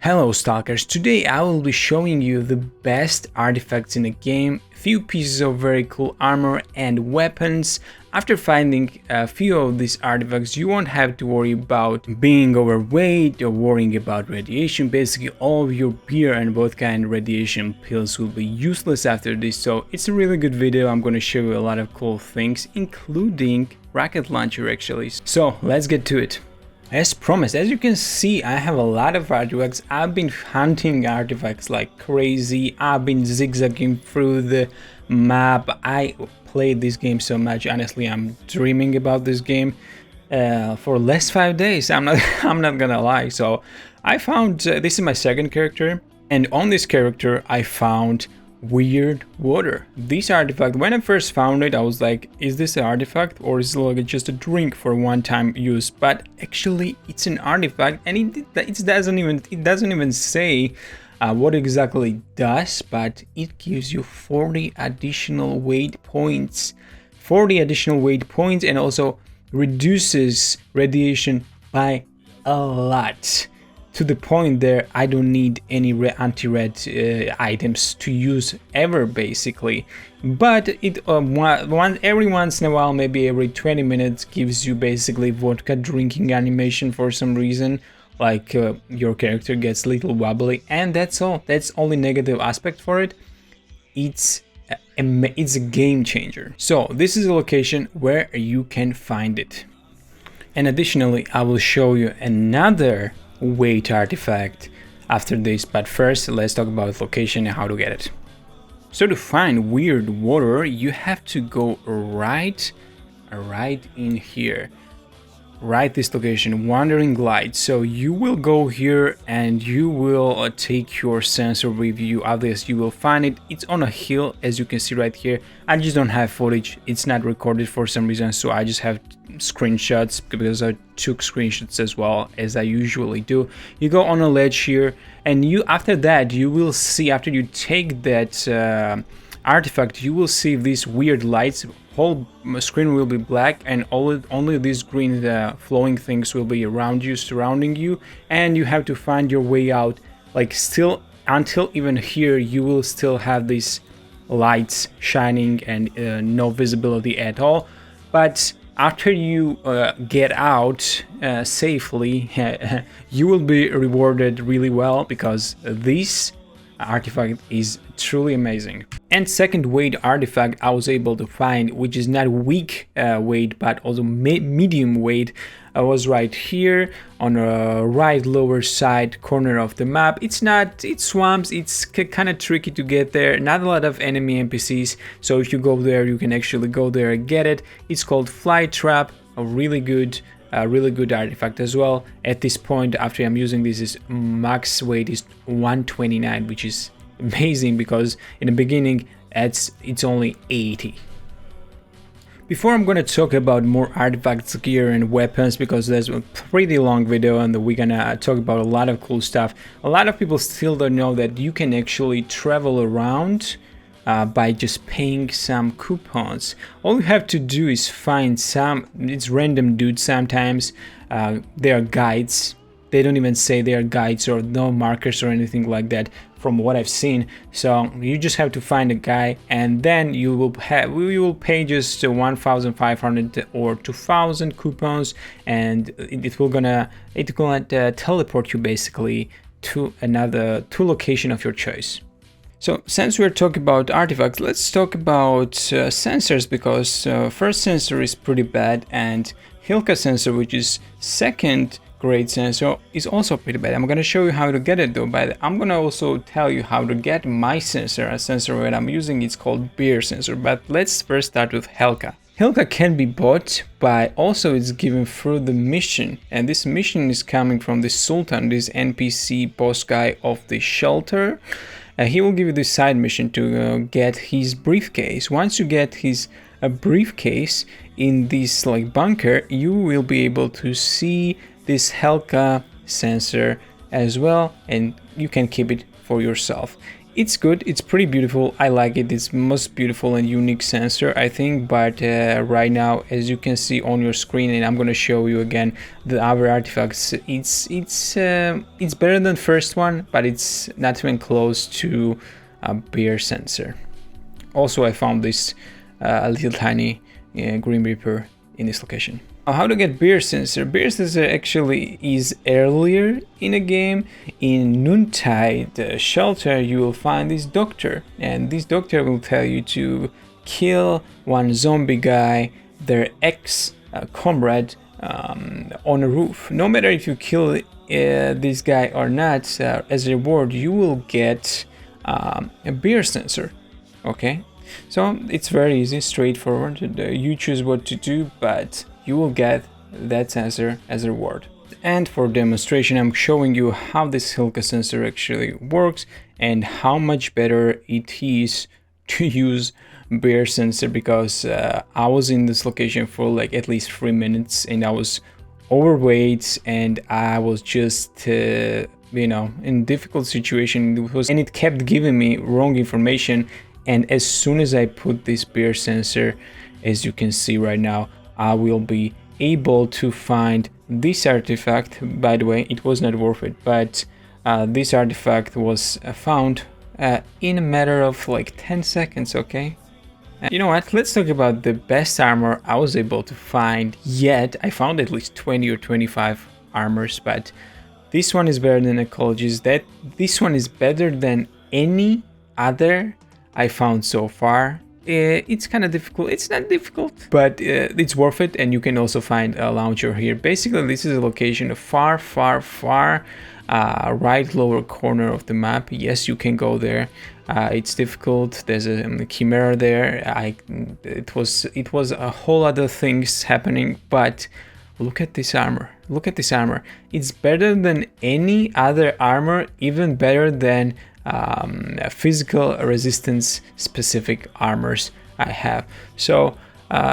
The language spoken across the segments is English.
Hello Stalkers, today I will be showing you the best artifacts in the game, few pieces of very cool armor and weapons. After finding a few of these artifacts, you won't have to worry about being overweight or worrying about radiation. Basically all of your gear and vodka and radiation pills will be useless after this, so it's a really good video. I'm going to show you a lot of cool things, including rocket launcher actually. So let's get to it. As promised, as you can see, I have a lot of artifacts. I've been hunting artifacts like crazy. I've been zigzagging through the map. I played this game so much. Honestly, I'm dreaming about this game for the last 5 days. I'm not gonna lie. So I found this is my second character, and on this character I found weird water. This artifact, when I first found it, I was like, is this an artifact or is it like just a drink for one-time use? But actually it's an artifact, and it doesn't even say what exactly it does, but it gives you 40 additional weight points, and also reduces radiation by a lot. To the point there, I don't need any anti-red items to use ever, basically. But it every once in a while, maybe every 20 minutes, gives you basically vodka drinking animation for some reason. Like your character gets a little wobbly, and that's all. That's only negative aspect for it. It's a game changer. So this is a location where you can find it. And additionally, I will show you another weight artifact after this, but first let's talk about location and how to get it. So to find weird water, you have to go right in here, right this location, wandering light. So you will go here and you will take your sensor with you. Obviously you will find it. It's on a hill, as you can see right here. I just don't have footage, it's not recorded for some reason, so I just have screenshots because I took screenshots as well, as I usually do. You go on a ledge here, and after that you will see, after you take that artifact, you will see these weird lights. Whole screen will be black, and only these green flowing things will be around you, surrounding you, and you have to find your way out. Like, still until even here you will still have these lights shining and no visibility at all. But after you get out safely, you will be rewarded really well, because this artifact is truly amazing. And second weight artifact I was able to find, which is not weak weight but also medium weight, was right here on the right lower side corner of the map. It's swamps, it's kind of tricky to get there, not a lot of enemy NPCs, so if you go there you can actually go there and get it. It's called Flytrap, a really good artifact as well. At this point, after I'm using this, is max weight is 129, which is amazing because in the beginning it's only 80. Before I'm gonna talk about more artifacts, gear and weapons, because there's a pretty long video and we're gonna talk about a lot of cool stuff. A lot of people still don't know that you can actually travel around by just paying some coupons. All you have to do is find it's random dudes sometimes. They are guides. They don't even say they are guides, or no markers or anything like that from what I've seen. So you just have to find a guy, and then you will pay just 1,500 or 2,000 coupons, and it will gonna teleport you basically to location of your choice. So since we're talking about artifacts, let's talk about sensors, because first sensor is pretty bad, and hilka sensor, which is second grade sensor, is also pretty bad. I'm gonna show you how to get it though, but I'm gonna also tell you how to get my sensor, a sensor that I'm using. It's called beer sensor. But let's first start with hilka. Hilka can be bought, but also it's given through the mission, and this mission is coming from the Sultan, this NPC boss guy of the shelter. He will give you this side mission to get his briefcase. Once you get his briefcase in this like bunker, you will be able to see this hilka sensor as well, and you can keep it for yourself. It's good, it's pretty beautiful, I like it. It's most beautiful and unique sensor, I think, but right now, as you can see on your screen, and I'm gonna show you again the other artifacts, it's better than first one, but it's not even close to a bear sensor. Also, I found this little tiny Grim Reaper in this location. How to get bear sensor? Bear sensor actually is earlier in a game. In Noontide Shelter, you will find this doctor, and this doctor will tell you to kill one zombie guy, their ex-comrade, on a roof. No matter if you kill this guy or not, as a reward, you will get a bear sensor. Okay, so it's very easy, straightforward. You choose what to do, but you will get that sensor as a reward. And for demonstration, I'm showing you how this hilka sensor actually works and how much better it is to use bear sensor, because I was in this location for like at least 3 minutes and I was overweight and I was just you know, in difficult situation, and it kept giving me wrong information. And as soon as I put this bear sensor, as you can see right now, I will be able to find this artifact. By the way, it was not worth it, but this artifact was found in a matter of like 10 seconds, okay? You know what, let's talk about the best armor I was able to find yet. I found at least 20 or 25 armors, but this one is better than Ecologist. This one is better than any other I found so far. It's kind of difficult. It's not difficult, but it's worth it. And you can also find a launcher here. Basically, this is a location far right lower corner of the map. Yes, you can go there. It's difficult. There's a chimera there. It was a whole other things happening, but look at this armor. Look at this armor. It's better than any other armor, even better than physical resistance specific armors I have. So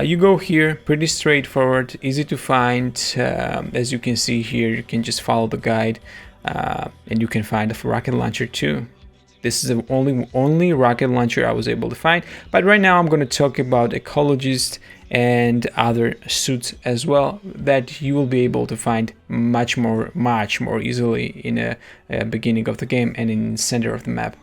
you go here, pretty straightforward, easy to find. As you can see here, you can just follow the guide, and you can find a rocket launcher too. This is the only rocket launcher I was able to find. But right now I'm going to talk about Ecologist and other suits as well that you will be able to find much more easily in a beginning of the game and in the center of the map.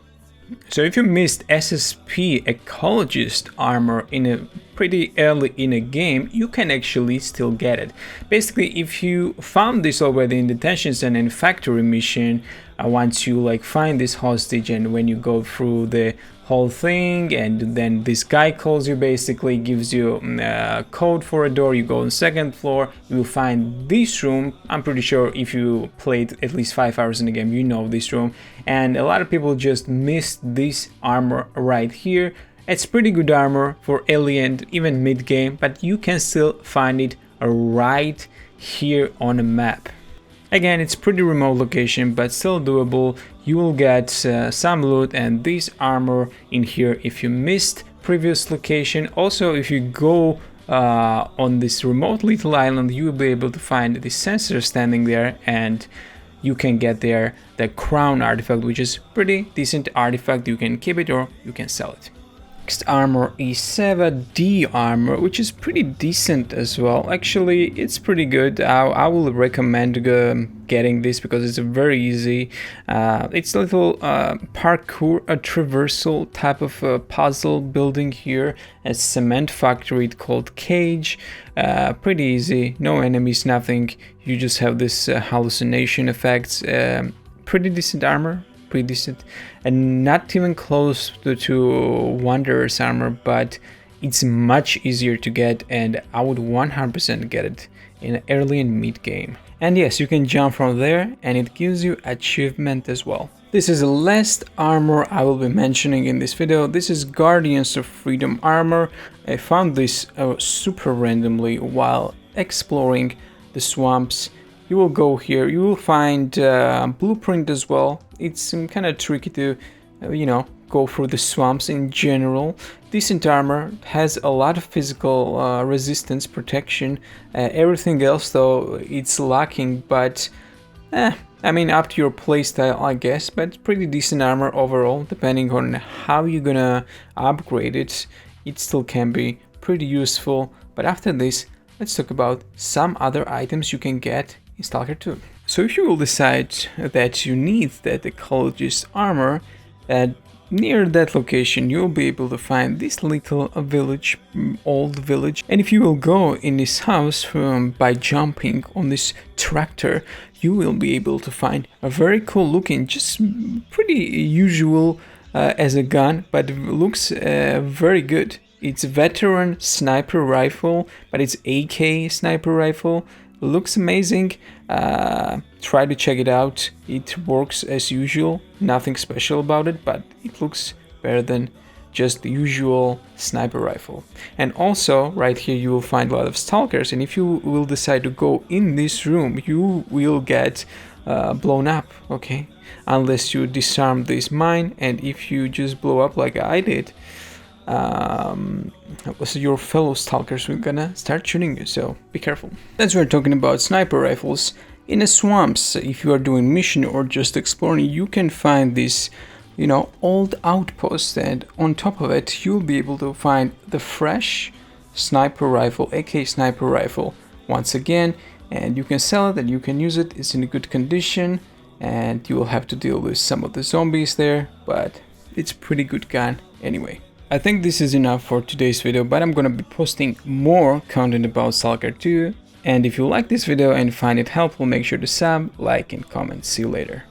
So if you missed SSP Ecologist armor in a pretty early in a game, you can actually still get it. Basically, if you found this already in detentions and in factory mission, once you like find this hostage, and when you go through the whole thing and then this guy calls you, basically gives you a code for a door, you go on the second floor, you will find this room. I'm pretty sure if you played at least 5 hours in the game, you know this room, and a lot of people just missed this armor right here. It's pretty good armor for early and even mid game, but you can still find it right here on the map. Again, it's pretty remote location, but still doable. You will get some loot and this armor in here if you missed previous location. Also, if you go on this remote little island, you will be able to find the sensor standing there, and you can get there the crown artifact, which is pretty decent artifact. You can keep it or you can sell it. Next armor is Seva D armor, which is pretty decent as well. Actually, it's pretty good. I will recommend getting this because it's very easy. It's a little parkour, a traversal type of puzzle building here. A cement factory called Cage. Pretty easy, no enemies, nothing. You just have this hallucination effects. Pretty decent armor. Pretty decent, and not even close to Wanderer's armor, but it's much easier to get, and I would 100% get it in early and mid game. And yes, you can jump from there and it gives you achievement as well. This is the last armor I will be mentioning in this video. This is Guardians of Freedom armor. I found this super randomly while exploring the swamps. You will go here, you will find blueprint as well. It's kind of tricky to, you know, go through the swamps in general. Decent armor, has a lot of physical resistance, protection. Everything else though, it's lacking, but I mean, up to your playstyle, I guess, but it's pretty decent armor overall. Depending on how you're gonna upgrade it, it still can be pretty useful. But after this, let's talk about some other items you can get in Stalker 2. So if you will decide that you need that Ecologist armor, near that location you'll be able to find this little village, old village, and if you will go in this house by jumping on this tractor, you will be able to find a very cool looking, just pretty usual as a gun, but it looks very good. It's a veteran sniper rifle, but it's AK sniper rifle. Looks amazing. Try to check it out. It works as usual, nothing special about it, but it looks better than just the usual sniper rifle. And also right here you will find a lot of stalkers, and if you will decide to go in this room, you will get blown up, okay, unless you disarm this mine. And if you just blow up like I did, your fellow stalkers will gonna start shooting you, so be careful. As we're talking about sniper rifles, in the swamps, if you are doing mission or just exploring, you can find this, you know, old outpost, and on top of it you'll be able to find the fresh sniper rifle, AK sniper rifle, once again, and you can sell it and you can use it. It's in a good condition, and you will have to deal with some of the zombies there, but it's a pretty good gun anyway. I think this is enough for today's video, but I'm gonna be posting more content about Stalker 2. And if you like this video and find it helpful, make sure to sub, like, and comment. See you later.